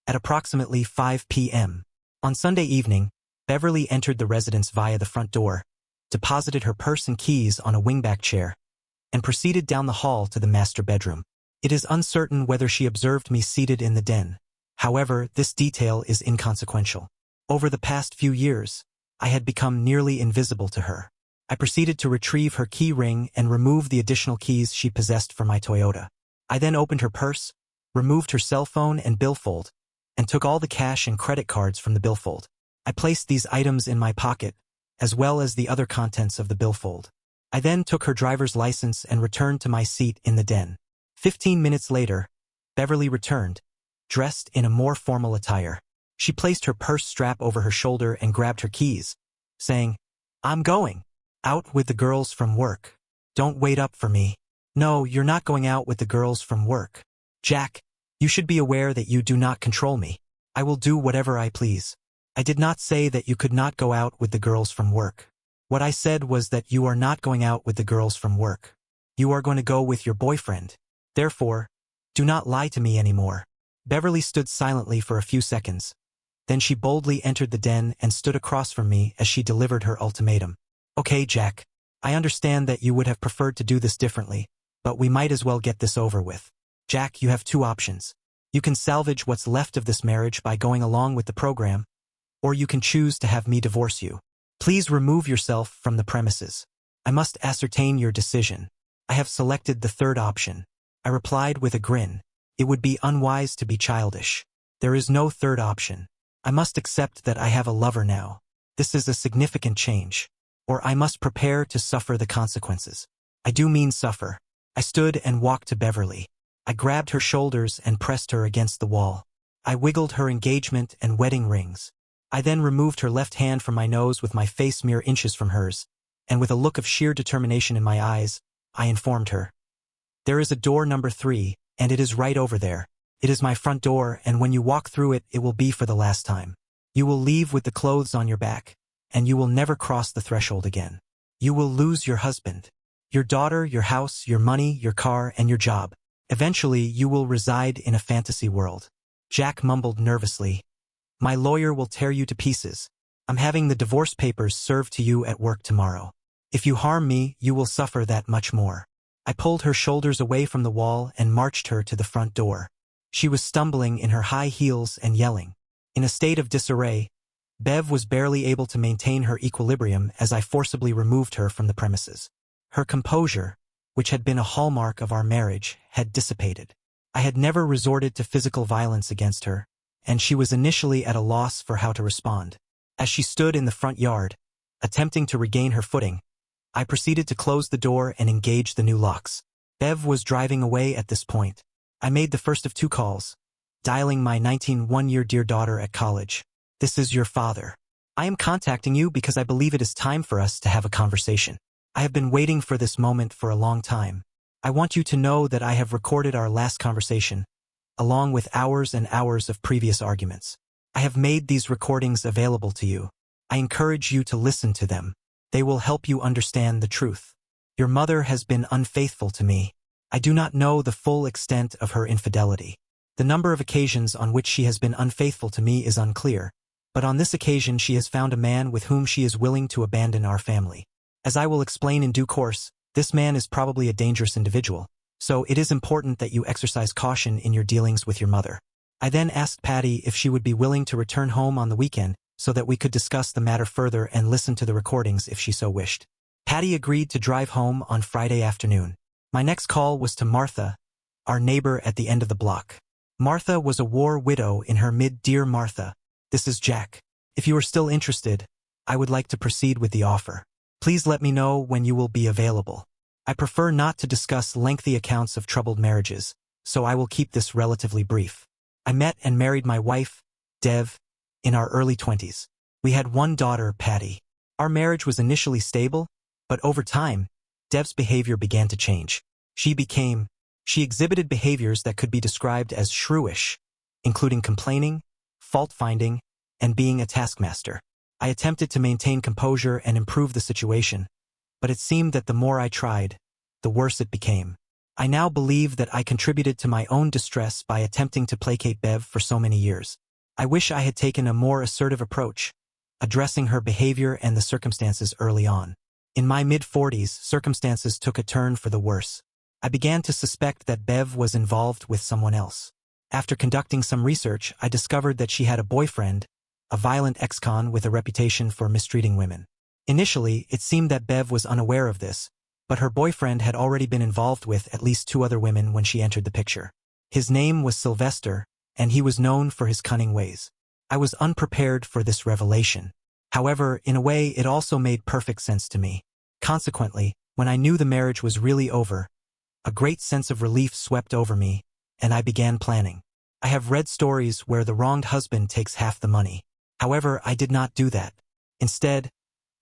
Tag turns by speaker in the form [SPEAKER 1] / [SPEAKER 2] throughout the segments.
[SPEAKER 1] at approximately 5 p.m. On Sunday evening, Beverly entered the residence via the front door, deposited her purse and keys on a wingback chair, and proceeded down the hall to the master bedroom. It is uncertain whether she observed me seated in the den. However, this detail is inconsequential. Over the past few years, I had become nearly invisible to her. I proceeded to retrieve her key ring and remove the additional keys she possessed for my Toyota. I then opened her purse, removed her cell phone and billfold, and took all the cash and credit cards from the billfold. I placed these items in my pocket, as well as the other contents of the billfold. I then took her driver's license and returned to my seat in the den. 15 minutes later, Beverly returned, dressed in a more formal attire. She placed her purse strap over her shoulder and grabbed her keys, saying, "I'm going out with the girls from work. Don't wait up for me." "No, you're not going out with the girls from work. Jack, you should be aware that you do not control me. I will do whatever I please. I did not say that you could not go out with the girls from work. What I said was that you are not going out with the girls from work. You are going to go with your boyfriend. Therefore, do not lie to me anymore." Beverly stood silently for a few seconds. Then she boldly entered the den and stood across from me as she delivered her ultimatum. "Okay, Jack, I understand that you would have preferred to do this differently, but we might as well get this over with. Jack, you have two options. You can salvage what's left of this marriage by going along with the program, or you can choose to have me divorce you. Please remove yourself from the premises. I must ascertain your decision." "I have selected the third option," I replied with a grin. "It would be unwise to be childish. There is no third option. I must accept that I have a lover now. This is a significant change. Or I must prepare to suffer the consequences. I do mean suffer." I stood and walked to Beverly. I grabbed her shoulders and pressed her against the wall. I wiggled her engagement and wedding rings. I then removed her left hand from my nose with my face mere inches from hers, and with a look of sheer determination in my eyes, I informed her. "There is a door number 3, and it is right over there. It is my front door, and when you walk through it, it will be for the last time. You will leave with the clothes on your back, and you will never cross the threshold again. You will lose your husband, your daughter, your house, your money, your car, and your job. Eventually, you will reside in a fantasy world." Jack mumbled nervously. "My lawyer will tear you to pieces. I'm having the divorce papers served to you at work tomorrow. If you harm me, you will suffer that much more." I pulled her shoulders away from the wall and marched her to the front door. She was stumbling in her high heels and yelling. In a state of disarray, Bev was barely able to maintain her equilibrium as I forcibly removed her from the premises. Her composure, which had been a hallmark of our marriage, had dissipated. I had never resorted to physical violence against her, and she was initially at a loss for how to respond. As she stood in the front yard, attempting to regain her footing, I proceeded to close the door and engage the new locks. Bev was driving away at this point. I made the first of 2 calls, dialing my 19-one-year dear daughter at college. "This is your father. I am contacting you because I believe it is time for us to have a conversation. I have been waiting for this moment for a long time. I want you to know that I have recorded our last conversation, along with hours and hours of previous arguments. I have made these recordings available to you. I encourage you to listen to them. They will help you understand the truth. Your mother has been unfaithful to me. I do not know the full extent of her infidelity. The number of occasions on which she has been unfaithful to me is unclear, but on this occasion she has found a man with whom she is willing to abandon our family. As I will explain in due course, this man is probably a dangerous individual, so it is important that you exercise caution in your dealings with your mother." I then asked Patty if she would be willing to return home on the weekend so that we could discuss the matter further and listen to the recordings if she so wished. Patty agreed to drive home on Friday afternoon. My next call was to Martha, our neighbor at the end of the block. Martha was a war widow in her mid. "Dear Martha, this is Jack. If you are still interested, I would like to proceed with the offer. Please let me know when you will be available. I prefer not to discuss lengthy accounts of troubled marriages, so I will keep this relatively brief. I met and married my wife, Dev, in our early 20s. We had 1 daughter, Patty. Our marriage was initially stable, but over time, Dev's behavior began to change. She exhibited behaviors that could be described as shrewish, including complaining, fault-finding, and being a taskmaster. I attempted to maintain composure and improve the situation, but it seemed that the more I tried, the worse it became. I now believe that I contributed to my own distress by attempting to placate Bev for so many years. I wish I had taken a more assertive approach, addressing her behavior and the circumstances early on. In my mid-40s, circumstances took a turn for the worse. I began to suspect that Bev was involved with someone else. After conducting some research, I discovered that she had a boyfriend, a violent ex-con with a reputation for mistreating women. Initially, it seemed that Bev was unaware of this, but her boyfriend had already been involved with at least 2 other women when she entered the picture. His name was Sylvester, and he was known for his cunning ways. I was unprepared for this revelation. However, in a way, it also made perfect sense to me. Consequently, when I knew the marriage was really over, a great sense of relief swept over me, and I began planning. I have read stories where the wronged husband takes half the money. However, I did not do that. Instead,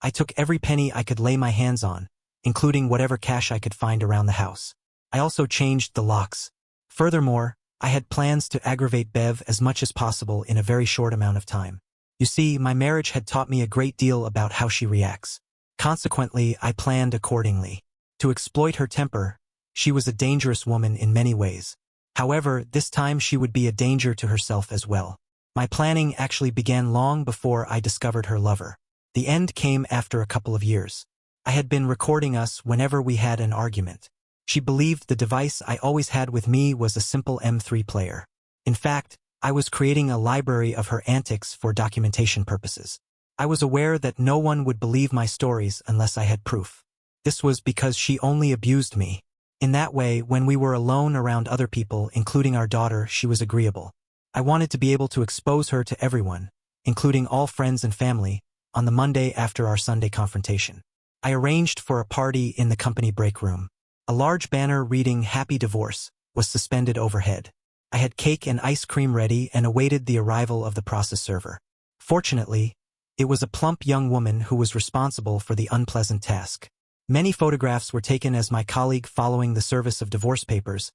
[SPEAKER 1] I took every penny I could lay my hands on, including whatever cash I could find around the house. I also changed the locks. Furthermore, I had plans to aggravate Bev as much as possible in a very short amount of time. You see, my marriage had taught me a great deal about how she reacts. Consequently, I planned accordingly. To exploit her temper, she was a dangerous woman in many ways. However, this time she would be a danger to herself as well. My planning actually began long before I discovered her lover. The end came after a couple of years. I had been recording us whenever we had an argument. She believed the device I always had with me was a simple M3 player. In fact, I was creating a library of her antics for documentation purposes. I was aware that no one would believe my stories unless I had proof. This was because she only abused me. In that way, when we were alone around other people, including our daughter, she was agreeable. I wanted to be able to expose her to everyone, including all friends and family, on the Monday after our Sunday confrontation. I arranged for a party in the company break room. A large banner reading "Happy Divorce" was suspended overhead. I had cake and ice cream ready and awaited the arrival of the process server. Fortunately, it was a plump young woman who was responsible for the unpleasant task. Many photographs were taken as my colleague following the service of divorce papers.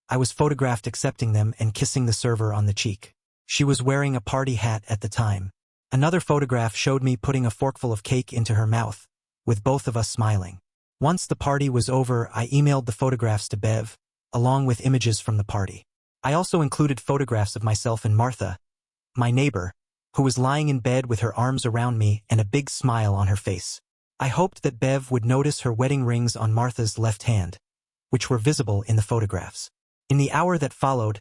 [SPEAKER 1] I was photographed accepting them and kissing the server on the cheek. She was wearing a party hat at the time. Another photograph showed me putting a forkful of cake into her mouth, with both of us smiling. Once the party was over, I emailed the photographs to Bev, along with images from the party. I also included photographs of myself and Martha, my neighbor, who was lying in bed with her arms around me and a big smile on her face. I hoped that Bev would notice her wedding rings on Martha's left hand, which were visible in the photographs. In the hour that followed,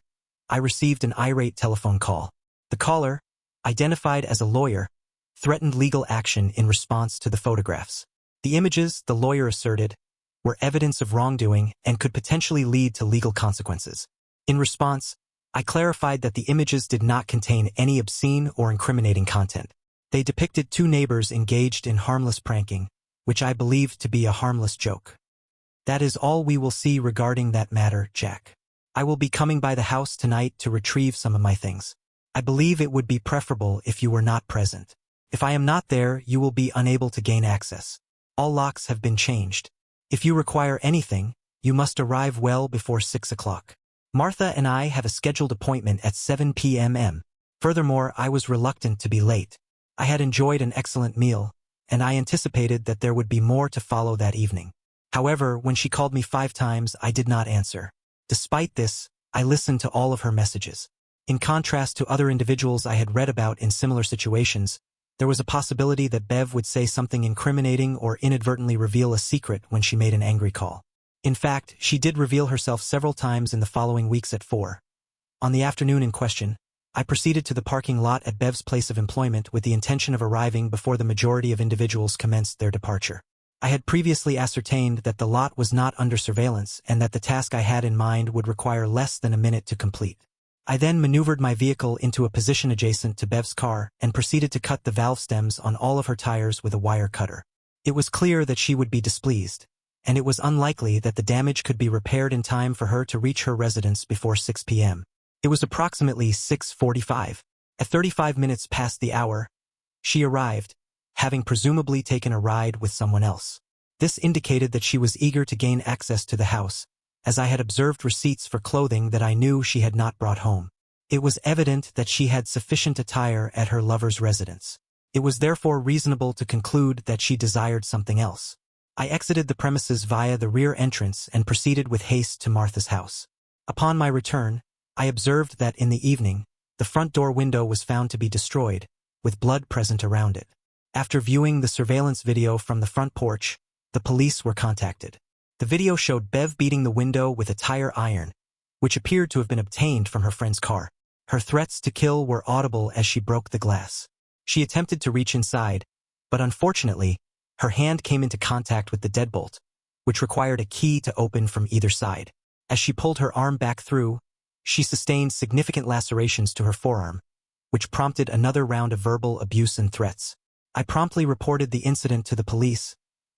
[SPEAKER 1] I received an irate telephone call. The caller, identified as a lawyer, threatened legal action in response to the photographs. The images, the lawyer asserted, were evidence of wrongdoing and could potentially lead to legal consequences. In response, I clarified that the images did not contain any obscene or incriminating content. They depicted 2 neighbors engaged in harmless pranking, which I believed to be a harmless joke. That is all we will see regarding that matter, Jack. I will be coming by the house tonight to retrieve some of my things. I believe it would be preferable if you were not present. If I am not there, you will be unable to gain access. All locks have been changed. If you require anything, you must arrive well before 6 o'clock. Martha and I have a scheduled appointment at 7 p.m. Furthermore, I was reluctant to be late. I had enjoyed an excellent meal, and I anticipated that there would be more to follow that evening. However, when she called me 5 times, I did not answer. Despite this, I listened to all of her messages. In contrast to other individuals I had read about in similar situations, there was a possibility that Bev would say something incriminating or inadvertently reveal a secret when she made an angry call. In fact, she did reveal herself several times in the following weeks at 4. On the afternoon in question, I proceeded to the parking lot at Bev's place of employment with the intention of arriving before the majority of individuals commenced their departure. I had previously ascertained that the lot was not under surveillance and that the task I had in mind would require less than a minute to complete. I then maneuvered my vehicle into a position adjacent to Bev's car and proceeded to cut the valve stems on all of her tires with a wire cutter. It was clear that she would be displeased, and it was unlikely that the damage could be repaired in time for her to reach her residence before 6 p.m. It was approximately 6:45. At 35 minutes past the hour, she arrived, having presumably taken a ride with someone else. This indicated that she was eager to gain access to the house, as I had observed receipts for clothing that I knew she had not brought home. It was evident that she had sufficient attire at her lover's residence. It was therefore reasonable to conclude that she desired something else. I exited the premises via the rear entrance and proceeded with haste to Martha's house. Upon my return, I observed that in the evening, the front door window was found to be destroyed, with blood present around it. After viewing the surveillance video from the front porch, the police were contacted. The video showed Bev beating the window with a tire iron, which appeared to have been obtained from her friend's car. Her threats to kill were audible as she broke the glass. She attempted to reach inside, but unfortunately, her hand came into contact with the deadbolt, which required a key to open from either side. As she pulled her arm back through, she sustained significant lacerations to her forearm, which prompted another round of verbal abuse and threats. I promptly reported the incident to the police,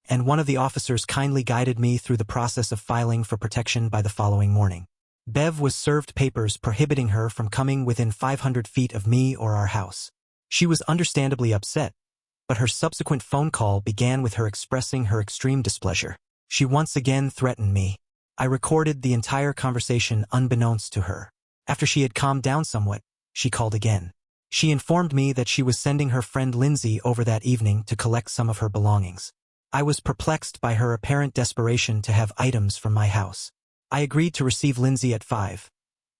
[SPEAKER 1] and one of the officers kindly guided me through the process of filing for protection by the following morning. Bev was served papers prohibiting her from coming within 500 feet of me or our house. She was understandably upset, but her subsequent phone call began with her expressing her extreme displeasure. She once again threatened me. I recorded the entire conversation unbeknownst to her. After she had calmed down somewhat, she called again. She informed me that she was sending her friend Lindsay over that evening to collect some of her belongings. I was perplexed by her apparent desperation to have items from my house. I agreed to receive Lindsay at 5.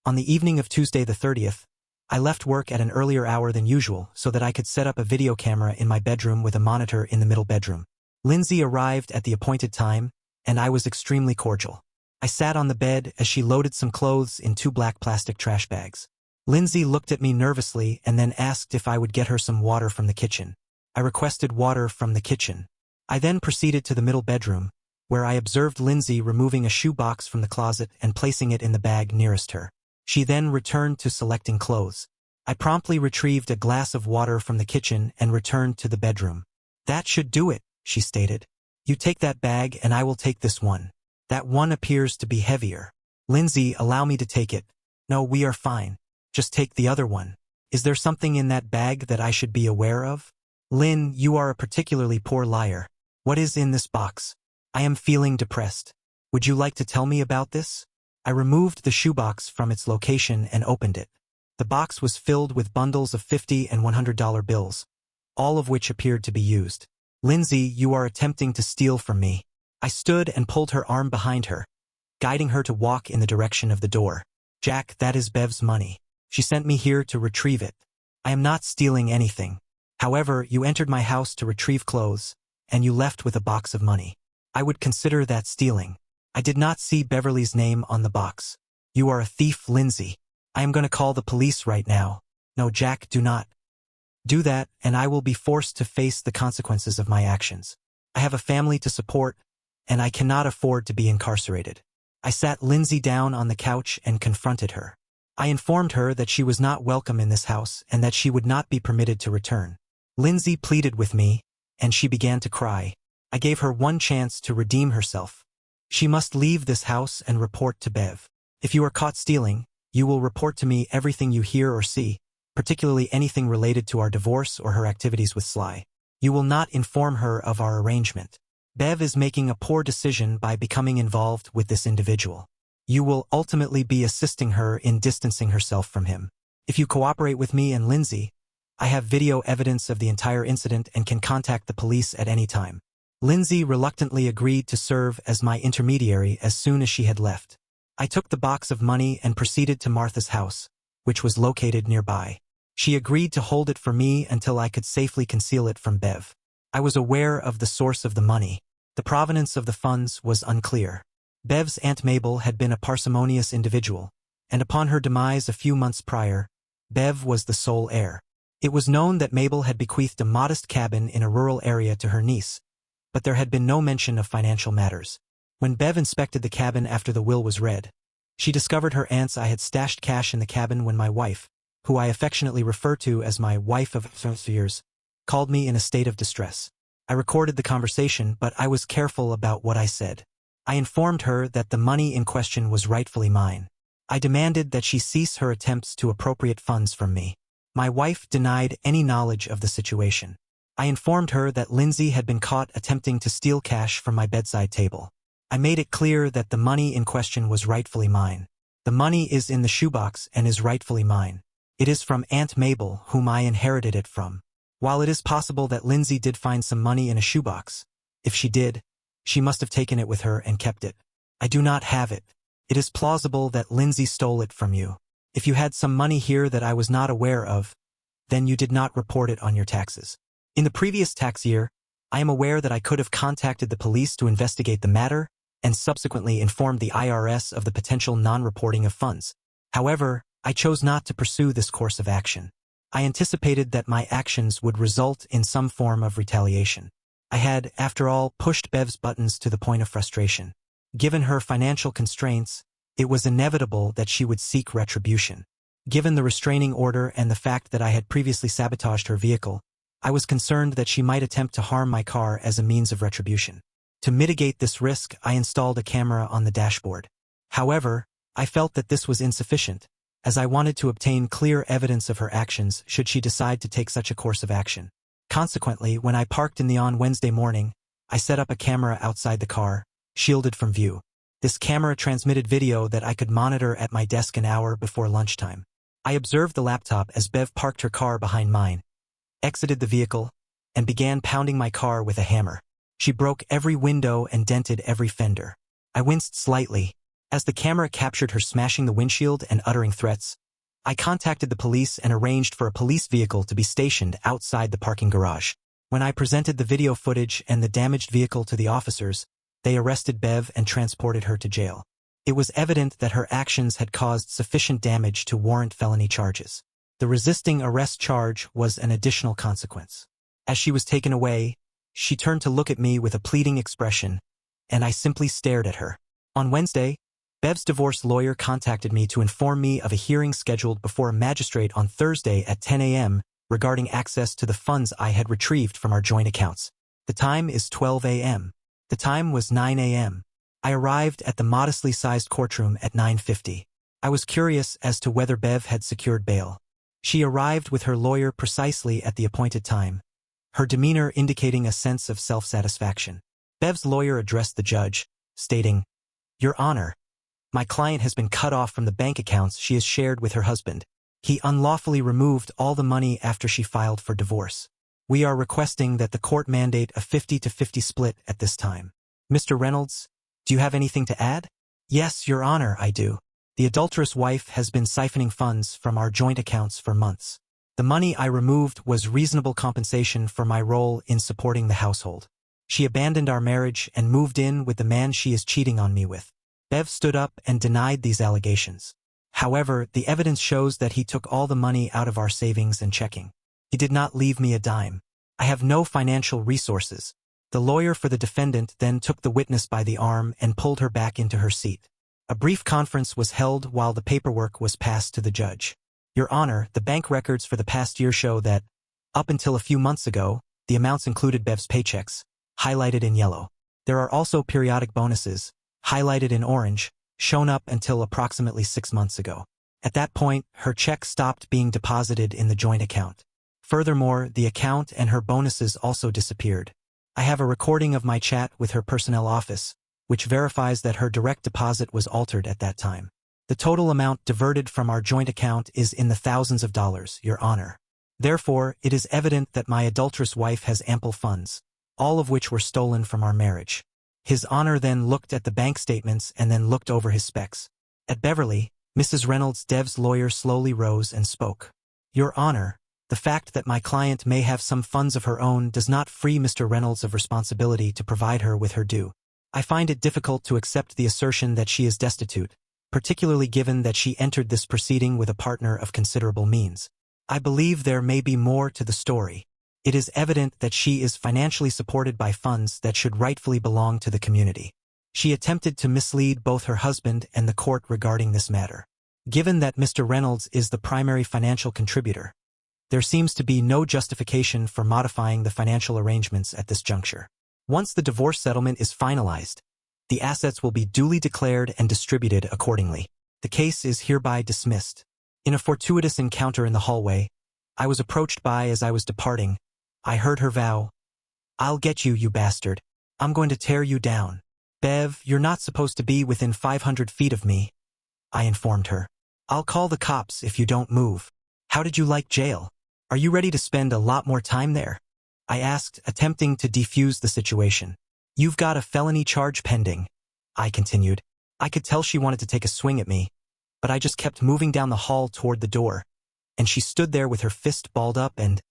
[SPEAKER 1] On the evening of Tuesday the 30th, I left work at an earlier hour than usual so that I could set up a video camera in my bedroom with a monitor in the middle bedroom. Lindsay arrived at the appointed time, and I was extremely cordial. I sat on the bed as she loaded some clothes in 2 black plastic trash bags. Lindsay looked at me nervously and then asked if I would get her some water from the kitchen. I requested water from the kitchen. I then proceeded to the middle bedroom, where I observed Lindsay removing a shoebox from the closet and placing it in the bag nearest her. She then returned to selecting clothes. I promptly retrieved a glass of water from the kitchen and returned to the bedroom. "That should do it," she stated. "You take that bag and I will take this one. That one appears to be heavier." "Lindsay, allow me to take it." "No, we are fine. Just take the other one." "Is there something in that bag that I should be aware of?" "Lynn, you are a particularly poor liar. What is in this box?" "I am feeling depressed. Would you like to tell me about this?" I removed the shoebox from its location and opened it. The box was filled with bundles of $50 and $100 bills, all of which appeared to be used. "Lindsay, you are attempting to steal from me." I stood and pulled her arm behind her, guiding her to walk in the direction of the door. "Jack, that is Bev's money. She sent me here to retrieve it. I am not stealing anything. However, you entered my house to retrieve clothes, and you left with a box of money. I would consider that stealing. I did not see Beverly's name on the box. You are a thief, Lindsay. I am going to call the police right now." "No, Jack, do not. Do that, and I will be forced to face the consequences of my actions. I have a family to support, and I cannot afford to be incarcerated." I sat Lindsay down on the couch and confronted her. I informed her that she was not welcome in this house and that she would not be permitted to return. Lindsay pleaded with me, and she began to cry. I gave her one chance to redeem herself. "She must leave this house and report to Bev. If you are caught stealing, you will report to me everything you hear or see, particularly anything related to our divorce or her activities with Sly. You will not inform her of our arrangement. Bev is making a poor decision by becoming involved with this individual. You will ultimately be assisting her in distancing herself from him. If you cooperate with me and Lindsay, I have video evidence of the entire incident and can contact the police at any time." Lindsay reluctantly agreed to serve as my intermediary as soon as she had left. I took the box of money and proceeded to Martha's house, which was located nearby. She agreed to hold it for me until I could safely conceal it from Bev. I was aware of the source of the money. The provenance of the funds was unclear. Bev's Aunt Mabel had been a parsimonious individual, and upon her demise a few months prior, Bev was the sole heir. It was known that Mabel had bequeathed a modest cabin in a rural area to her niece, but there had been no mention of financial matters. When Bev inspected the cabin after the will was read, she discovered her aunt's I had stashed cash in the cabin when my wife, who I affectionately refer to as my wife of years, called me in a state of distress. I recorded the conversation, but I was careful about what I said. I informed her that the money in question was rightfully mine. I demanded that she cease her attempts to appropriate funds from me. My wife denied any knowledge of the situation. I informed her that Lindsay had been caught attempting to steal cash from my bedside table. I made it clear that the money in question was rightfully mine. "The money is in the shoebox and is rightfully mine. It is from Aunt Mabel, whom I inherited it from. While it is possible that Lindsay did find some money in a shoebox, if she did, She must have taken it with her and kept it. I do not have it. It is plausible that Lindsay stole it from you. If you had some money here that I was not aware of, then you did not report it on your taxes. In the previous tax year, I am aware that I could have contacted the police to investigate the matter and subsequently informed the IRS of the potential non-reporting of funds. However, I chose not to pursue this course of action. I anticipated that my actions would result in some form of retaliation. I had, after all, pushed Bev's buttons to the point of frustration. Given her financial constraints, it was inevitable that she would seek retribution. Given the restraining order and the fact that I had previously sabotaged her vehicle, I was concerned that she might attempt to harm my car as a means of retribution. To mitigate this risk, I installed a camera on the dashboard. However, I felt that this was insufficient, as I wanted to obtain clear evidence of her actions should she decide to take such a course of action. Consequently, when I parked in the on Wednesday morning, I set up a camera outside the car, shielded from view. This camera transmitted video that I could monitor at my desk an hour before lunchtime. I observed the laptop as Bev parked her car behind mine, exited the vehicle, and began pounding my car with a hammer. She broke every window and dented every fender. I winced slightly. As the camera captured her smashing the windshield and uttering threats, I contacted the police and arranged for a police vehicle to be stationed outside the parking garage. When I presented the video footage and the damaged vehicle to the officers, they arrested Bev and transported her to jail. It was evident that her actions had caused sufficient damage to warrant felony charges. The resisting arrest charge was an additional consequence. As she was taken away, she turned to look at me with a pleading expression, and I simply stared at her. On Wednesday, Bev's divorce lawyer contacted me to inform me of a hearing scheduled before a magistrate on Thursday at 10 a.m. regarding access to the funds I had retrieved from our joint accounts. The time is 12 a.m. The time was 9 a.m. I arrived at the modestly sized courtroom at 9:50. I was curious as to whether Bev had secured bail. She arrived with her lawyer precisely at the appointed time, her demeanor indicating a sense of self-satisfaction. Bev's lawyer addressed the judge, stating, "Your Honor, my client has been cut off from the bank accounts she has shared with her husband. He unlawfully removed all the money after she filed for divorce. We are requesting that the court mandate a 50-50 split at this time." Mr. Reynolds, do you have anything to add? Yes, Your Honor, I do. The adulterous wife has been siphoning funds from our joint accounts for months. The money I removed was reasonable compensation for my role in supporting the household. She abandoned our marriage and moved in with the man she is cheating on me with. Bev stood up and denied these allegations. However, the evidence shows that he took all the money out of our savings and checking. He did not leave me a dime. I have no financial resources. The lawyer for the defendant then took the witness by the arm and pulled her back into her seat. A brief conference was held while the paperwork was passed to the judge. Your Honor, the bank records for the past year show that, up until a few months ago, the amounts included Bev's paychecks, highlighted in yellow. There are also periodic bonuses, highlighted in orange, shown up until approximately 6 months ago. At that point, her check stopped being deposited in the joint account. Furthermore, the account and her bonuses also disappeared. I have a recording of my chat with her personnel office, which verifies that her direct deposit was altered at that time. The total amount diverted from our joint account is in the thousands of dollars, Your Honor. Therefore, it is evident that my adulterous wife has ample funds, all of which were stolen from our marriage. His Honor then looked at the bank statements and then looked over his specs. At Beverly, Mrs. Reynolds' Dev's lawyer slowly rose and spoke. Your Honor, the fact that my client may have some funds of her own does not free Mr. Reynolds of responsibility to provide her with her due. I find it difficult to accept the assertion that she is destitute, particularly given that she entered this proceeding with a partner of considerable means. I believe there may be more to the story. It is evident that she is financially supported by funds that should rightfully belong to the community. She attempted to mislead both her husband and the court regarding this matter. Given that Mr. Reynolds is the primary financial contributor, there seems to be no justification for modifying the financial arrangements at this juncture. Once the divorce settlement is finalized, the assets will be duly declared and distributed accordingly. The case is hereby dismissed. In a fortuitous encounter in the hallway, I was approached by as I was departing. I heard her vow, "I'll get you, you bastard. I'm going to tear you down." "Bev, you're not supposed to be within 500 feet of me," I informed her. "I'll call the cops if you don't move." "How did you like jail? Are you ready to spend a lot more time there?" I asked, attempting to defuse the situation. "You've got a felony charge pending," I continued. I could tell she wanted to take a swing at me, but I just kept moving down the hall toward the door, and she stood there with her fist balled up and,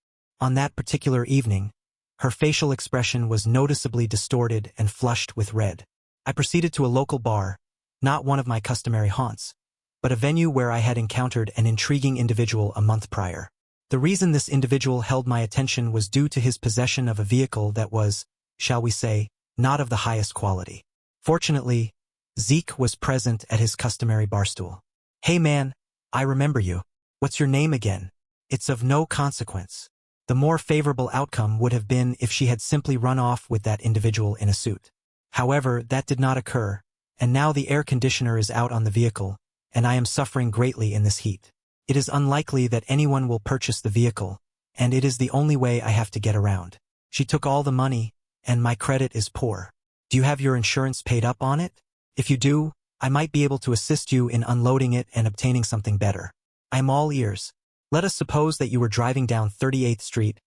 [SPEAKER 1] on that particular evening, her facial expression was noticeably distorted and flushed with red. I proceeded to a local bar, not one of my customary haunts, but a venue where I had encountered an intriguing individual a month prior. The reason this individual held my attention was due to his possession of a vehicle that was, shall we say, not of the highest quality. Fortunately, Zeke was present at his customary barstool. "Hey man, I remember you. What's your name again?" It's of no consequence. The more favorable outcome would have been if she had simply run off with that individual in a suit. However, that did not occur, and now the air conditioner is out on the vehicle, and I am suffering greatly in this heat. It is unlikely that anyone will purchase the vehicle, and it is the only way I have to get around. She took all the money, and my credit is poor. Do you have your insurance paid up on it? If you do, I might be able to assist you in unloading it and obtaining something better. I am all ears. Let us suppose that you were driving down 38th Street,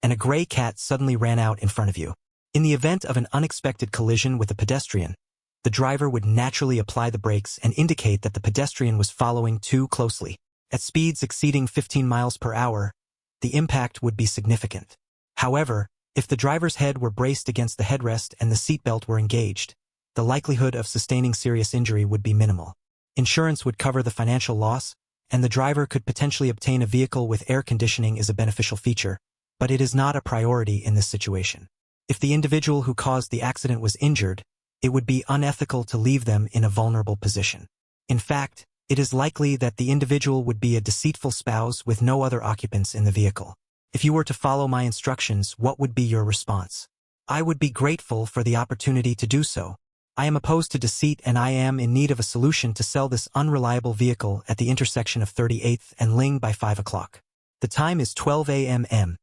[SPEAKER 1] and a gray cat suddenly ran out in front of you. In the event of an unexpected collision with a pedestrian, the driver would naturally apply the brakes and indicate that the pedestrian was following too closely. At speeds exceeding 15 miles per hour, the impact would be significant. However, if the driver's head were braced against the headrest and the seatbelt were engaged, the likelihood of sustaining serious injury would be minimal. Insurance would cover the financial loss, and the driver could potentially obtain a vehicle with air conditioning is a beneficial feature, but it is not a priority in this situation. If the individual who caused the accident was injured, it would be unethical to leave them in a vulnerable position. In fact, it is likely that the individual would be a deceitful spouse with no other occupants in the vehicle. If you were to follow my instructions, what would be your response? I would be grateful for the opportunity to do so. I am opposed to deceit, and I am in need of a solution to sell this unreliable vehicle at the intersection of 38th and Ling by 5 o'clock. The time is 12 a.m.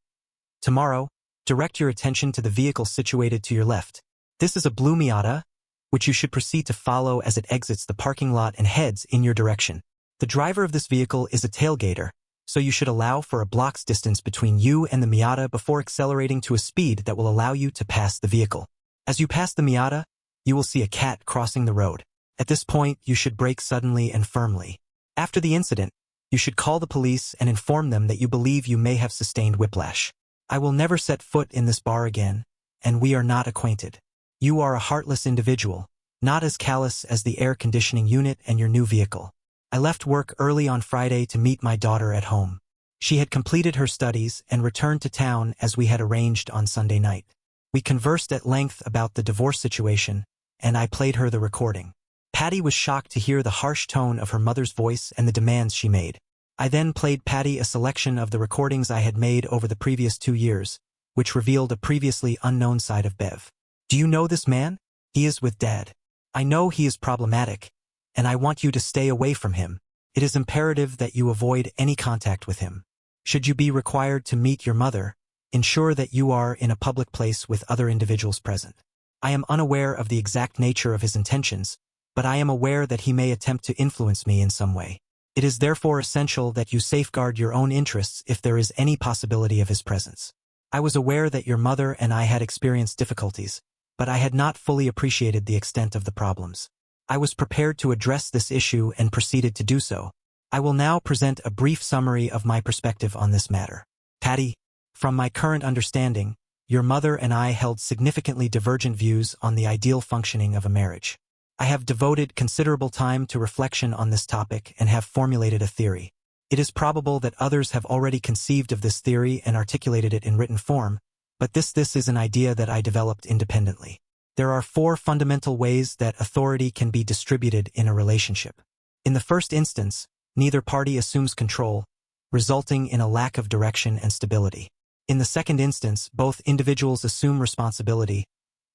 [SPEAKER 1] Tomorrow, direct your attention to the vehicle situated to your left. This is a blue Miata, which you should proceed to follow as it exits the parking lot and heads in your direction. The driver of this vehicle is a tailgater, so you should allow for a block's distance between you and the Miata before accelerating to a speed that will allow you to pass the vehicle. As you pass the Miata, you will see a cat crossing the road. At this point, you should brake suddenly and firmly. After the incident, you should call the police and inform them that you believe you may have sustained whiplash. I will never set foot in this bar again, and we are not acquainted. You are a heartless individual, not as callous as the air conditioning unit and your new vehicle. I left work early on Friday to meet my daughter at home. She had completed her studies and returned to town as we had arranged on Sunday night. We conversed at length about the divorce situation, and I played her the recording. Patty was shocked to hear the harsh tone of her mother's voice and the demands she made. I then played Patty a selection of the recordings I had made over the previous 2 years, which revealed a previously unknown side of Bev. "Do you know this man? He is with Dad. I know he is problematic, and I want you to stay away from him. It is imperative that you avoid any contact with him. Should you be required to meet your mother, ensure that you are in a public place with other individuals present. I am unaware of the exact nature of his intentions, but I am aware that he may attempt to influence me in some way. It is therefore essential that you safeguard your own interests if there is any possibility of his presence. I was aware that your mother and I had experienced difficulties, but I had not fully appreciated the extent of the problems. I was prepared to address this issue and proceeded to do so. I will now present a brief summary of my perspective on this matter. Patty, from my current understanding, your mother and I held significantly divergent views on the ideal functioning of a marriage. I have devoted considerable time to reflection on this topic and have formulated a theory. It is probable that others have already conceived of this theory and articulated it in written form, but this is an idea that I developed independently. There are 4 fundamental ways that authority can be distributed in a relationship. In the first instance, neither party assumes control, resulting in a lack of direction and stability. In the second instance, both individuals assume responsibility,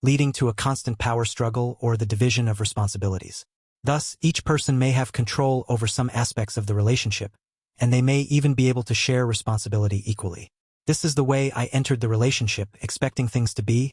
[SPEAKER 1] leading to a constant power struggle or the division of responsibilities. Thus, each person may have control over some aspects of the relationship, and they may even be able to share responsibility equally. This is the way I entered the relationship, expecting things to be,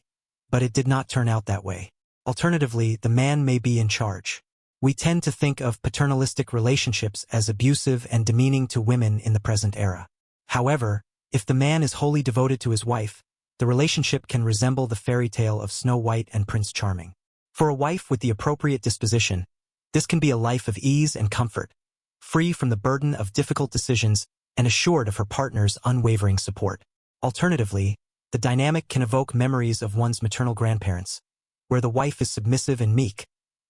[SPEAKER 1] but it did not turn out that way. Alternatively, the man may be in charge. We tend to think of paternalistic relationships as abusive and demeaning to women in the present era. However, if the man is wholly devoted to his wife, the relationship can resemble the fairy tale of Snow White and Prince Charming. For a wife with the appropriate disposition, this can be a life of ease and comfort, free from the burden of difficult decisions and assured of her partner's unwavering support. Alternatively, the dynamic can evoke memories of one's maternal grandparents, where the wife is submissive and meek,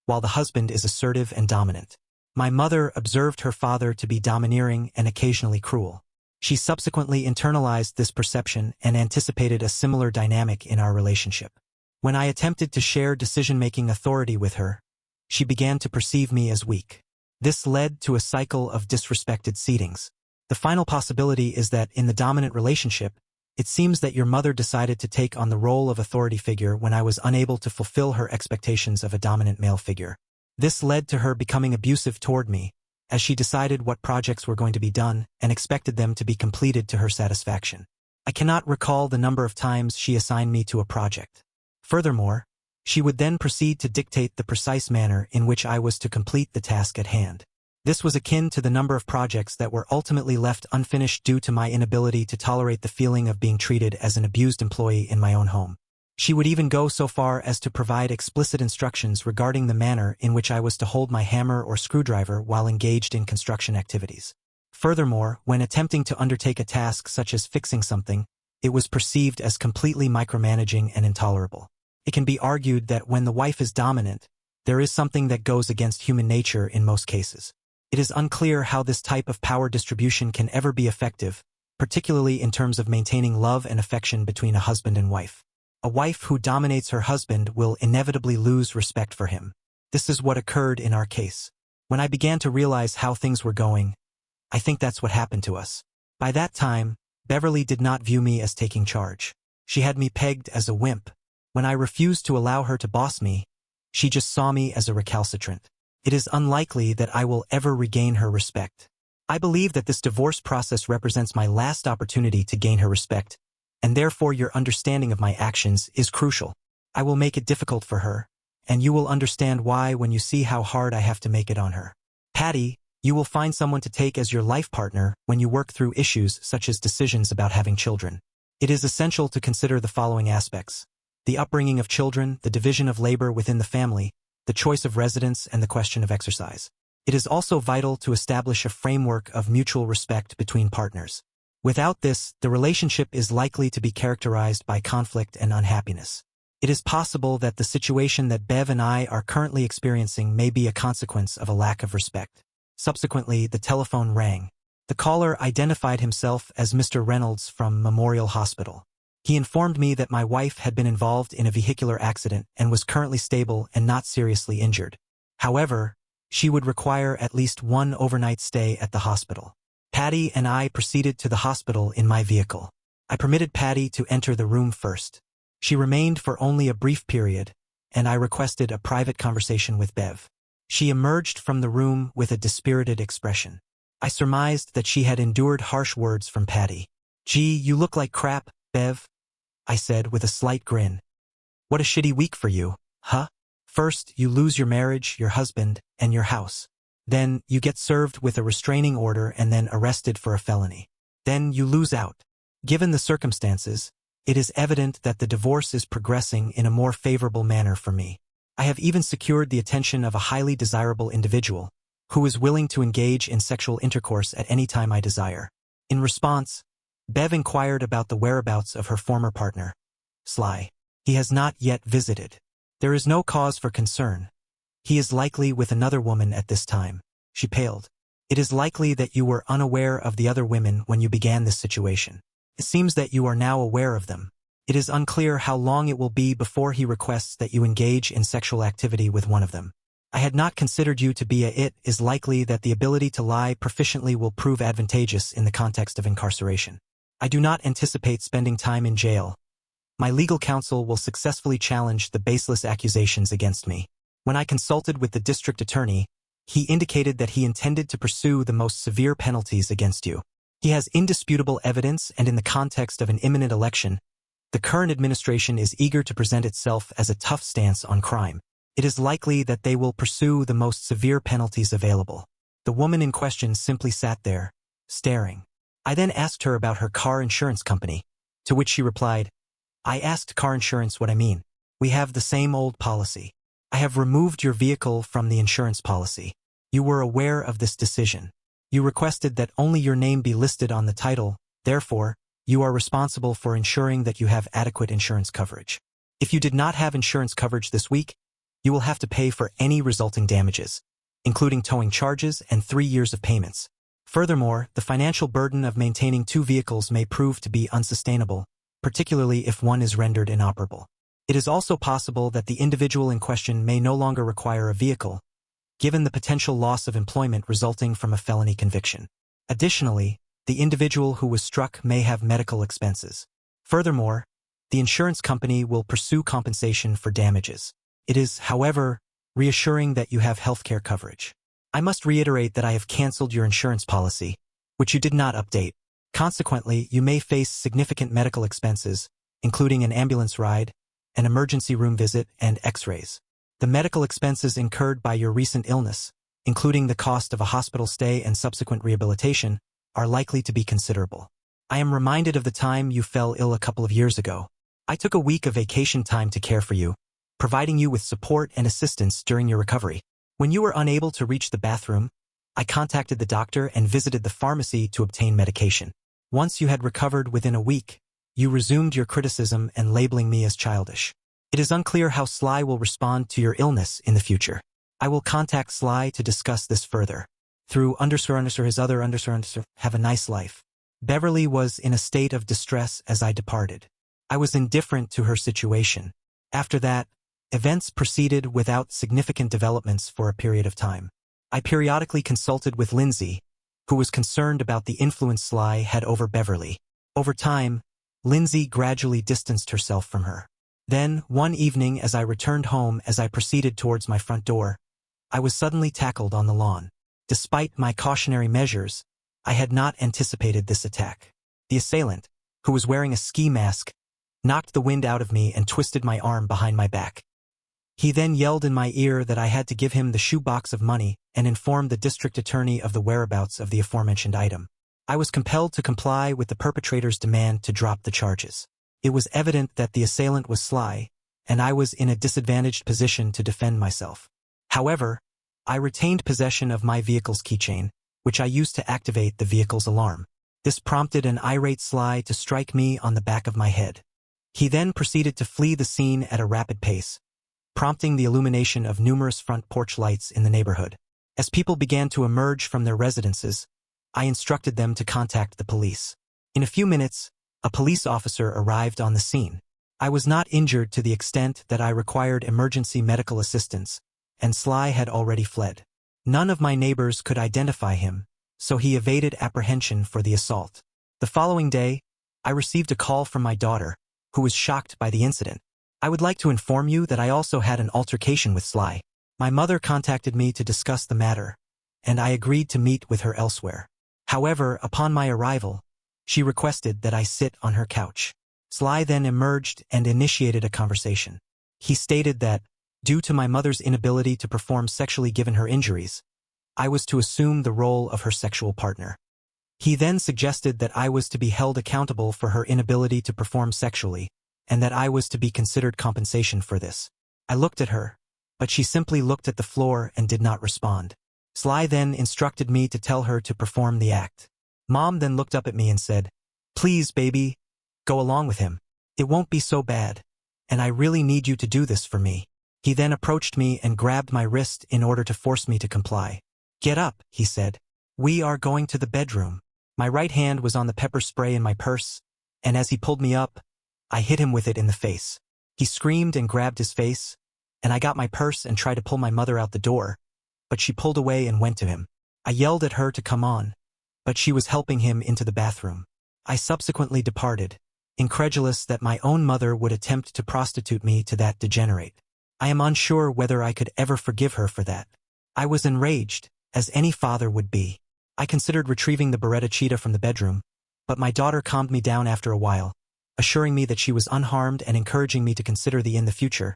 [SPEAKER 1] while the husband is assertive and dominant. My mother observed her father to be domineering and occasionally cruel. She subsequently internalized this perception and anticipated a similar dynamic in our relationship. When I attempted to share decision-making authority with her, she began to perceive me as weak. This led to a cycle of disrespected seatings. The final possibility is that in the dominant relationship, it seems that your mother decided to take on the role of authority figure when I was unable to fulfill her expectations of a dominant male figure. This led to her becoming abusive toward me, as she decided what projects were going to be done and expected them to be completed to her satisfaction. I cannot recall the number of times she assigned me to a project. Furthermore, she would then proceed to dictate the precise manner in which I was to complete the task at hand. This was akin to the number of projects that were ultimately left unfinished due to my inability to tolerate the feeling of being treated as an abused employee in my own home. She would even go so far as to provide explicit instructions regarding the manner in which I was to hold my hammer or screwdriver while engaged in construction activities. Furthermore, when attempting to undertake a task such as fixing something, it was perceived as completely micromanaging and intolerable. It can be argued that when the wife is dominant, there is something that goes against human nature in most cases. It is unclear how this type of power distribution can ever be effective, particularly in terms of maintaining love and affection between a husband and wife. A wife who dominates her husband will inevitably lose respect for him. This is what occurred in our case. When I began to realize how things were going, I think that's what happened to us. By that time, Beverly did not view me as taking charge. She had me pegged as a wimp. When I refused to allow her to boss me, she just saw me as a recalcitrant. It is unlikely that I will ever regain her respect. I believe that this divorce process represents my last opportunity to gain her respect, and therefore your understanding of my actions is crucial. I will make it difficult for her, and you will understand why when you see how hard I have to make it on her. Patty, you will find someone to take as your life partner when you work through issues such as decisions about having children. It is essential to consider the following aspects: the upbringing of children, the division of labor within the family, the choice of residence, and the question of exercise. It is also vital to establish a framework of mutual respect between partners. Without this, the relationship is likely to be characterized by conflict and unhappiness. It is possible that the situation that Bev and I are currently experiencing may be a consequence of a lack of respect. Subsequently, the telephone rang. The caller identified himself as Mr. Reynolds from Memorial Hospital. He informed me that my wife had been involved in a vehicular accident and was currently stable and not seriously injured. However, she would require at least one overnight stay at the hospital. Patty and I proceeded to the hospital in my vehicle. I permitted Patty to enter the room first. She remained for only a brief period, and I requested a private conversation with Bev. She emerged from the room with a dispirited expression. I surmised that she had endured harsh words from Patty. "Gee, you look like crap, Bev," I said with a slight grin. "What a shitty week for you, huh? First, you lose your marriage, your husband, and your house. Then, you get served with a restraining order and then arrested for a felony. Then you lose out. Given the circumstances, it is evident that the divorce is progressing in a more favorable manner for me. I have even secured the attention of a highly desirable individual, who is willing to engage in sexual intercourse at any time I desire." In response, Bev inquired about the whereabouts of her former partner, Sly. "He has not yet visited. There is no cause for concern. He is likely with another woman at this time." She paled. "It is likely that you were unaware of the other women when you began this situation. It seems that you are now aware of them. It is unclear how long it will be before he requests that you engage in sexual activity with one of them. I had not considered you to be a it is likely that the ability to lie proficiently will prove advantageous in the context of incarceration. I do not anticipate spending time in jail. My legal counsel will successfully challenge the baseless accusations against me. When I consulted with the district attorney, he indicated that he intended to pursue the most severe penalties against you. He has indisputable evidence, and in the context of an imminent election, the current administration is eager to present itself as a tough stance on crime. It is likely that they will pursue the most severe penalties available." The woman in question simply sat there, staring. I then asked her about her car insurance company, to which she replied, I asked car insurance what I mean. We have the same old policy. I have removed your vehicle from the insurance policy. You were aware of this decision. You requested that only your name be listed on the title, therefore, you are responsible for ensuring that you have adequate insurance coverage. If you did not have insurance coverage this week, you will have to pay for any resulting damages, including towing charges and 3 years of payments. Furthermore, the financial burden of maintaining 2 vehicles may prove to be unsustainable, particularly if one is rendered inoperable. It is also possible that the individual in question may no longer require a vehicle, given the potential loss of employment resulting from a felony conviction. Additionally, the individual who was struck may have medical expenses. Furthermore, the insurance company will pursue compensation for damages. It is, however, reassuring that you have healthcare coverage. I must reiterate that I have canceled your insurance policy, which you did not update. Consequently, you may face significant medical expenses, including an ambulance ride, an emergency room visit, and x-rays. The medical expenses incurred by your recent illness, including the cost of a hospital stay and subsequent rehabilitation, are likely to be considerable. I am reminded of the time you fell ill a couple of years ago. I took a week of vacation time to care for you, providing you with support and assistance during your recovery. When you were unable to reach the bathroom, I contacted the doctor and visited the pharmacy to obtain medication. Once you had recovered within a week, you resumed your criticism and labeling me as childish. It is unclear how Sly will respond to your illness in the future. I will contact Sly to discuss this further. Through his other have a nice life. Beverly was in a state of distress as I departed. I was indifferent to her situation. After that, events proceeded without significant developments for a period of time. I periodically consulted with Lindsay, who was concerned about the influence Sly had over Beverly. Over time, Lindsay gradually distanced herself from her. Then, one evening as I returned home as I proceeded towards my front door, I was suddenly tackled on the lawn. Despite my cautionary measures, I had not anticipated this attack. The assailant, who was wearing a ski mask, knocked the wind out of me and twisted my arm behind my back. He then yelled in my ear that I had to give him the shoebox of money and inform the district attorney of the whereabouts of the aforementioned item. I was compelled to comply with the perpetrator's demand to drop the charges. It was evident that the assailant was Sly, and I was in a disadvantaged position to defend myself. However, I retained possession of my vehicle's keychain, which I used to activate the vehicle's alarm. This prompted an irate Sly to strike me on the back of my head. He then proceeded to flee the scene at a rapid pace, prompting the illumination of numerous front porch lights in the neighborhood. As people began to emerge from their residences, I instructed them to contact the police. In a few minutes, a police officer arrived on the scene. I was not injured to the extent that I required emergency medical assistance, and Sly had already fled. None of my neighbors could identify him, so he evaded apprehension for the assault. The following day, I received a call from my daughter, who was shocked by the incident. I would like to inform you that I also had an altercation with Sly. My mother contacted me to discuss the matter, and I agreed to meet with her elsewhere. However, upon my arrival, she requested that I sit on her couch. Sly then emerged and initiated a conversation. He stated that, due to my mother's inability to perform sexually given her injuries, I was to assume the role of her sexual partner. He then suggested that I was to be held accountable for her inability to perform sexually, and that I was to be considered compensation for this. I looked at her, but she simply looked at the floor and did not respond. Sly then instructed me to tell her to perform the act. Mom then looked up at me and said, "Please, baby, go along with him. It won't be so bad, and I really need you to do this for me." He then approached me and grabbed my wrist in order to force me to comply. "Get up," he said. "We are going to the bedroom." My right hand was on the pepper spray in my purse, and as he pulled me up, I hit him with it in the face. He screamed and grabbed his face, and I got my purse and tried to pull my mother out the door, but she pulled away and went to him. I yelled at her to come on, but she was helping him into the bathroom. I subsequently departed, incredulous that my own mother would attempt to prostitute me to that degenerate. I am unsure whether I could ever forgive her for that. I was enraged, as any father would be. I considered retrieving the Beretta cheetah from the bedroom, but my daughter calmed me down after a while, assuring me that she was unharmed and encouraging me to consider in the future.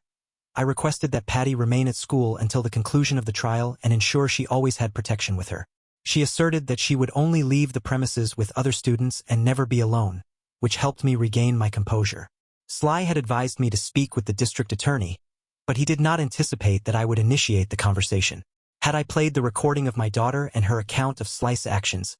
[SPEAKER 1] I requested that Patty remain at school until the conclusion of the trial and ensure she always had protection with her. She asserted that she would only leave the premises with other students and never be alone, which helped me regain my composure. Sly had advised me to speak with the district attorney, but he did not anticipate that I would initiate the conversation. Had I played the recording of my daughter and her account of Sly's actions,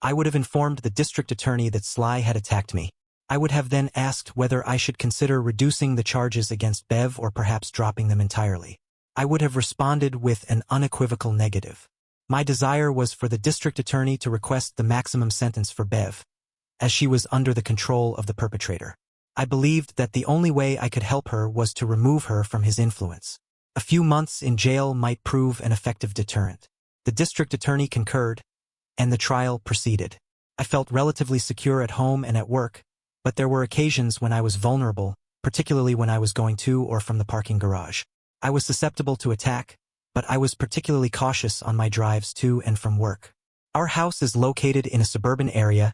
[SPEAKER 1] I would have informed the district attorney that Sly had attacked me. I would have then asked whether I should consider reducing the charges against Bev or perhaps dropping them entirely. I would have responded with an unequivocal negative. My desire was for the district attorney to request the maximum sentence for Bev, as she was under the control of the perpetrator. I believed that the only way I could help her was to remove her from his influence. A few months in jail might prove an effective deterrent. The district attorney concurred, and the trial proceeded. I felt relatively secure at home and at work, but there were occasions when I was vulnerable, particularly when I was going to or from the parking garage. I was susceptible to attack, but I was particularly cautious on my drives to and from work. Our house is located in a suburban area,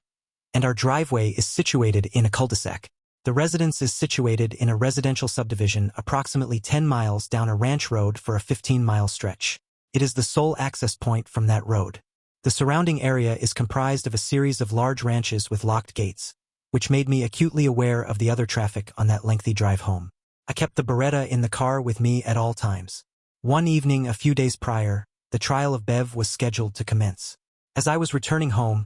[SPEAKER 1] and our driveway is situated in a cul-de-sac. The residence is situated in a residential subdivision approximately 10 miles down a ranch road for a 15-mile stretch. It is the sole access point from that road. The surrounding area is comprised of a series of large ranches with locked gates, which made me acutely aware of the other traffic on that lengthy drive home. I kept the Beretta in the car with me at all times. One evening a few days prior, the trial of Bev was scheduled to commence. As I was returning home,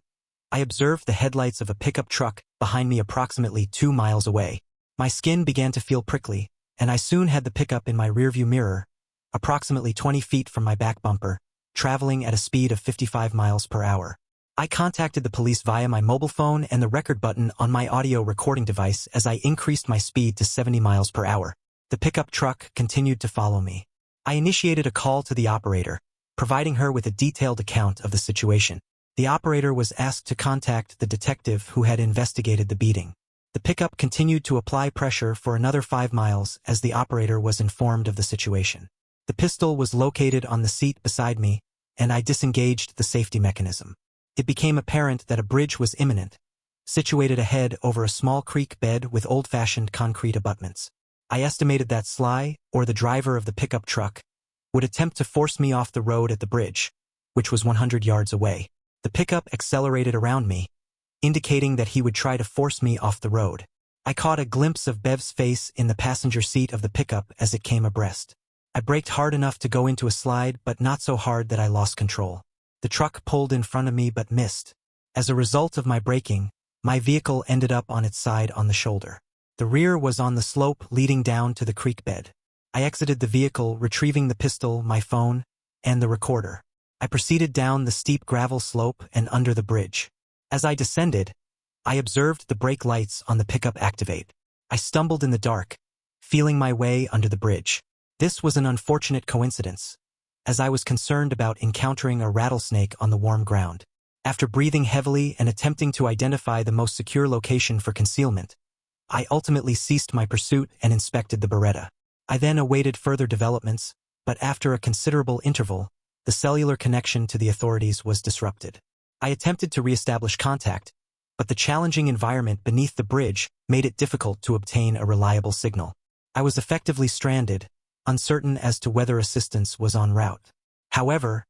[SPEAKER 1] I observed the headlights of a pickup truck behind me approximately 2 miles away. My skin began to feel prickly, and I soon had the pickup in my rearview mirror, approximately 20 feet from my back bumper, traveling at a speed of 55 miles per hour. I contacted the police via my mobile phone and the record button on my audio recording device as I increased my speed to 70 miles per hour. The pickup truck continued to follow me. I initiated a call to the operator, providing her with a detailed account of the situation. The operator was asked to contact the detective who had investigated the beating. The pickup continued to apply pressure for another 5 miles as the operator was informed of the situation. The pistol was located on the seat beside me, and I disengaged the safety mechanism. It became apparent that a bridge was imminent, situated ahead over a small creek bed with old-fashioned concrete abutments. I estimated that Sly, or the driver of the pickup truck, would attempt to force me off the road at the bridge, which was 100 yards away. The pickup accelerated around me, indicating that he would try to force me off the road. I caught a glimpse of Bev's face in the passenger seat of the pickup as it came abreast. I braked hard enough to go into a slide, but not so hard that I lost control. The truck pulled in front of me but missed. As a result of my braking, my vehicle ended up on its side on the shoulder. The rear was on the slope leading down to the creek bed. I exited the vehicle, retrieving the pistol, my phone, and the recorder. I proceeded down the steep gravel slope and under the bridge. As I descended, I observed the brake lights on the pickup activate. I stumbled in the dark, feeling my way under the bridge. This was an unfortunate coincidence, as I was concerned about encountering a rattlesnake on the warm ground. After breathing heavily and attempting to identify the most secure location for concealment, I ultimately ceased my pursuit and inspected the Beretta. I then awaited further developments, but after a considerable interval, the cellular connection to the authorities was disrupted. I attempted to re-establish contact, but the challenging environment beneath the bridge made it difficult to obtain a reliable signal. I was effectively stranded, uncertain as to whether assistance was en route. However,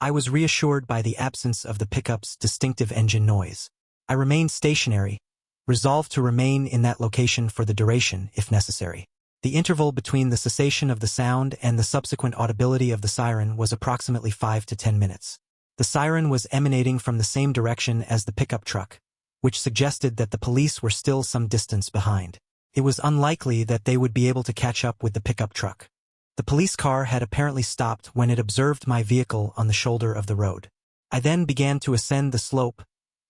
[SPEAKER 1] I was reassured by the absence of the pickup's distinctive engine noise. I remained stationary, resolved to remain in that location for the duration if necessary. The interval between the cessation of the sound and the subsequent audibility of the siren was approximately 5 to 10 minutes. The siren was emanating from the same direction as the pickup truck, which suggested that the police were still some distance behind. It was unlikely that they would be able to catch up with the pickup truck. The police car had apparently stopped when it observed my vehicle on the shoulder of the road. I then began to ascend the slope,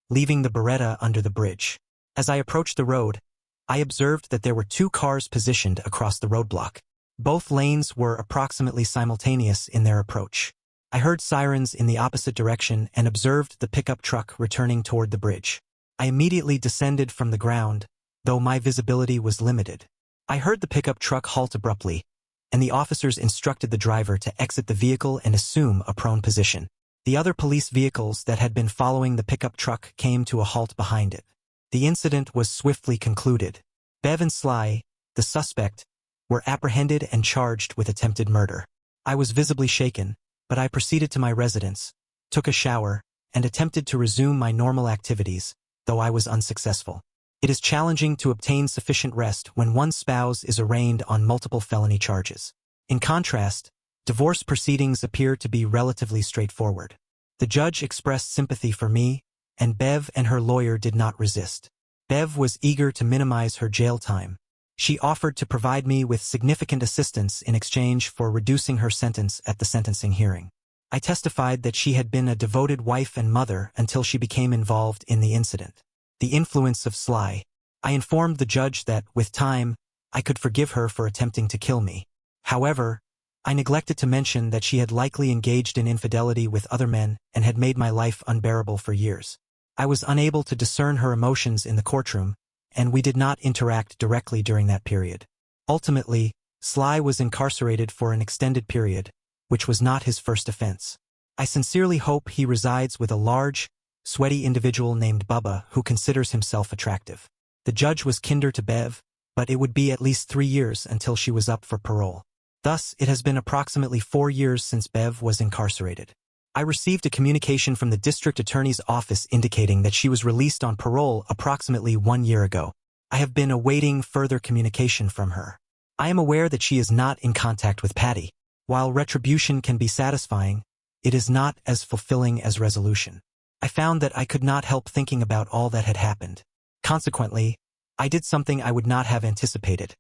[SPEAKER 1] leaving the Beretta under the bridge. As I approached the road, I observed that there were 2 cars positioned across the roadblock. Both lanes were approximately simultaneous in their approach. I heard sirens in the opposite direction and observed the pickup truck returning toward the bridge. I immediately descended from the ground, though my visibility was limited. I heard the pickup truck halt abruptly, and the officers instructed the driver to exit the vehicle and assume a prone position. The other police vehicles that had been following the pickup truck came to a halt behind it. The incident was swiftly concluded. Bev and Sly, the suspect, were apprehended and charged with attempted murder. I was visibly shaken, but I proceeded to my residence, took a shower, and attempted to resume my normal activities, though I was unsuccessful. It is challenging to obtain sufficient rest when one's spouse is arraigned on multiple felony charges. In contrast, divorce proceedings appear to be relatively straightforward. The judge expressed sympathy for me, and Bev and her lawyer did not resist. Bev was eager to minimize her jail time. She offered to provide me with significant assistance in exchange for reducing her sentence at the sentencing hearing. I testified that she had been a devoted wife and mother until she became involved in the incident. The influence of Sly. I informed the judge that, with time, I could forgive her for attempting to kill me. However, I neglected to mention that she had likely engaged in infidelity with other men and had made my life unbearable for years. I was unable to discern her emotions in the courtroom, and we did not interact directly during that period. Ultimately, Sly was incarcerated for an extended period, which was not his first offense. I sincerely hope he resides with a large, sweaty individual named Bubba who considers himself attractive. The judge was kinder to Bev, but it would be at least 3 years until she was up for parole. Thus, it has been approximately 4 years since Bev was incarcerated. I received a communication from the district attorney's office indicating that she was released on parole approximately 1 year ago. I have been awaiting further communication from her. I am aware that she is not in contact with Patty. While retribution can be satisfying, it is not as fulfilling as resolution. I found that I could not help thinking about all that had happened. Consequently, I did something I would not have anticipated.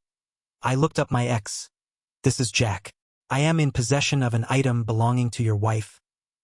[SPEAKER 1] I looked up my ex. This is Jack. I am in possession of an item belonging to your wife,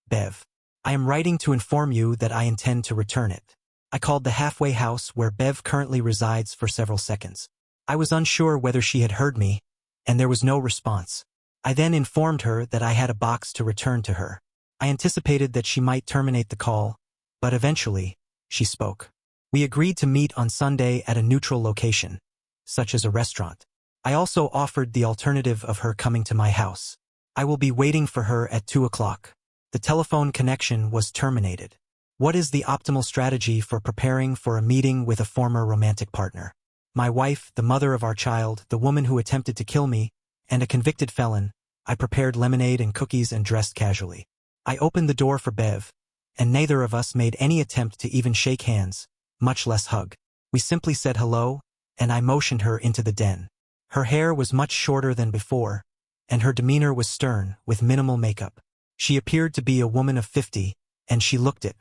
[SPEAKER 1] Bev. I am writing to inform you that I intend to return it. I called the halfway house where Bev currently resides for several seconds. I was unsure whether she had heard me, and there was no response. I then informed her that I had a box to return to her. I anticipated that she might terminate the call, but eventually, she spoke. We agreed to meet on Sunday at a neutral location, such as a restaurant. I also offered the alternative of her coming to my house. I will be waiting for her at 2 o'clock. The telephone connection was terminated. What is the optimal strategy for preparing for a meeting with a former romantic partner? My wife, the mother of our child, the woman who attempted to kill me, and a convicted felon. I prepared lemonade and cookies and dressed casually. I opened the door for Bev, and neither of us made any attempt to even shake hands, much less hug. We simply said hello, and I motioned her into the den. Her hair was much shorter than before, and her demeanor was stern, with minimal makeup. She appeared to be a woman of 50, and she looked it.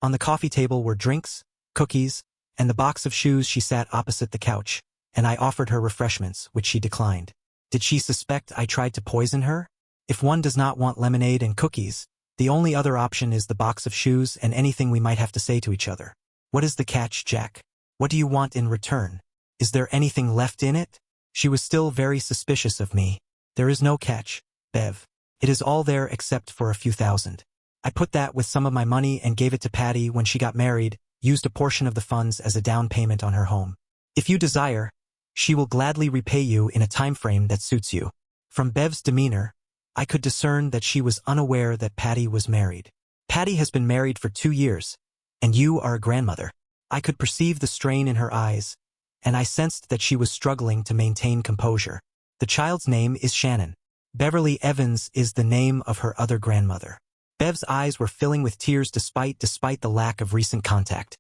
[SPEAKER 1] On the coffee table were drinks, cookies, and the box of shoes. She sat opposite the couch, and I offered her refreshments, which she declined. Did she suspect I tried to poison her? If one does not want lemonade and cookies, the only other option is the box of shoes and anything we might have to say to each other. What is the catch, Jack? What do you want in return? Is there anything left in it? She was still very suspicious of me. There is no catch, Bev. It is all there except for a few thousand. I put that with some of my money and gave it to Patty when she got married, used a portion of the funds as a down payment on her home. If you desire, she will gladly repay you in a time frame that suits you. From Bev's demeanor, I could discern that she was unaware that Patty was married. Patty has been married for 2 years, and you are a grandmother. I could perceive the strain in her eyes, and I sensed that she was struggling to maintain composure. The child's name is Shannon. Beverly Evans is the name of her other grandmother. Bev's eyes were filling with tears despite the lack of recent contact.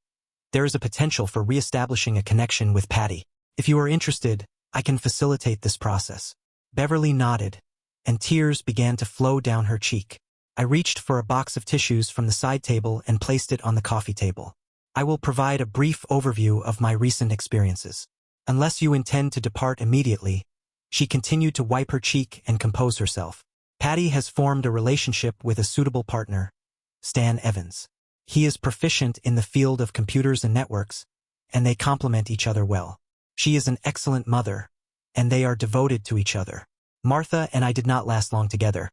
[SPEAKER 1] There is a potential for reestablishing a connection with Patty. If you are interested, I can facilitate this process. Beverly nodded, and tears began to flow down her cheek. I reached for a box of tissues from the side table and placed it on the coffee table. I will provide a brief overview of my recent experiences. Unless you intend to depart immediately, she continued to wipe her cheek and compose herself. Patty has formed a relationship with a suitable partner, Stan Evans. He is proficient in the field of computers and networks, and they complement each other well. She is an excellent mother, and they are devoted to each other. Martha and I did not last long together.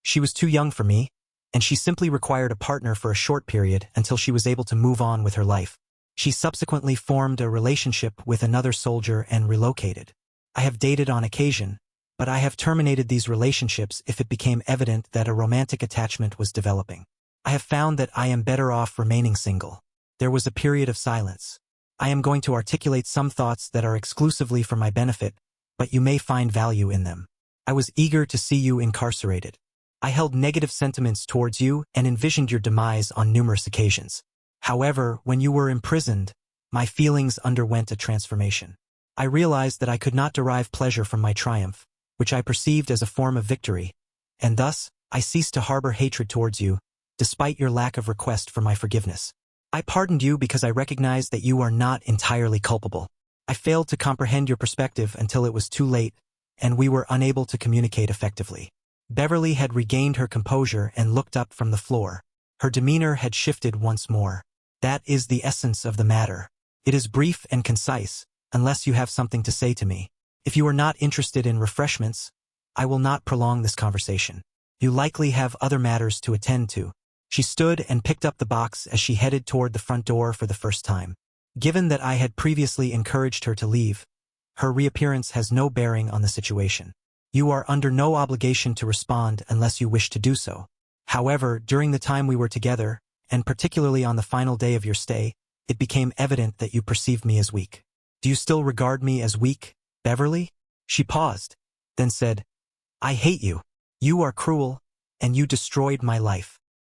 [SPEAKER 1] She was too young for me, and she simply required a partner for a short period until she was able to move on with her life. She subsequently formed a relationship with another soldier and relocated. I have dated on occasion, but I have terminated these relationships if it became evident that a romantic attachment was developing. I have found that I am better off remaining single. There was a period of silence. I am going to articulate some thoughts that are exclusively for my benefit, but you may find value in them. I was eager to see you incarcerated. I held negative sentiments towards you and envisioned your demise on numerous occasions. However, when you were imprisoned, My feelings underwent a transformation. I realized that I could not derive pleasure from my triumph, which I perceived as a form of victory, and thus, I ceased to harbor hatred towards you, despite your lack of request for my forgiveness. I pardoned you because I recognized that you are not entirely culpable. I failed to comprehend your perspective until it was too late, and we were unable to communicate effectively. Beverly had regained her composure and looked up from the floor. Her demeanor had shifted once more. That is the essence of the matter. It is brief and concise, unless you have something to say to me. If you are not interested in refreshments, I will not prolong this conversation. You likely have other matters to attend to. She stood and picked up the box as she headed toward the front door for the first time. Given that I had previously encouraged her to leave, her reappearance has no bearing on the situation. You are under no obligation to respond unless you wish to do so. However, during the time we were together, and particularly on the final day of your stay, it became evident that you perceived me as weak. Do you still regard me as weak, Beverly? She paused, then said, I hate you. You are cruel, and you destroyed my life.